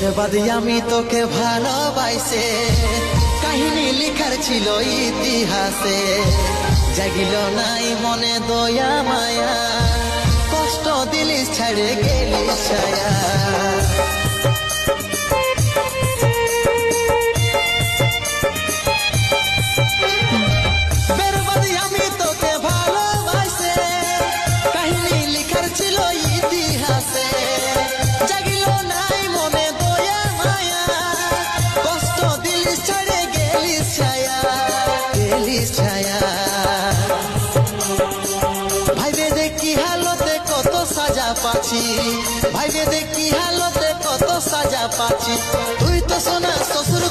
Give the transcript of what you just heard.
বেরবাদ আমি তোকে ভালোবাসে, কাহিনী লিখার ছিল ইতিহাসে, জাগিল নাই মনে দয়া মায়া, কষ্ট দিলিস ছাড়ে গেলিস ছায়া। বেরবাদ আমি তোকে ভালোবাসে, কাহিনী লিখার ছিল ইতিহাসে, জাগিল নাই মনে দয়া মায়া, কষ্ট দিলিস ছাড়ে গেলিস ছায়া, গেলিস ছায়া। ভাইবে দেখি হালতে কত সাজা পাচ্ছি, ভাইবে দেখি হালতে কত সাজা পাচ্ছি, তুই তো সোনা শ্বশুর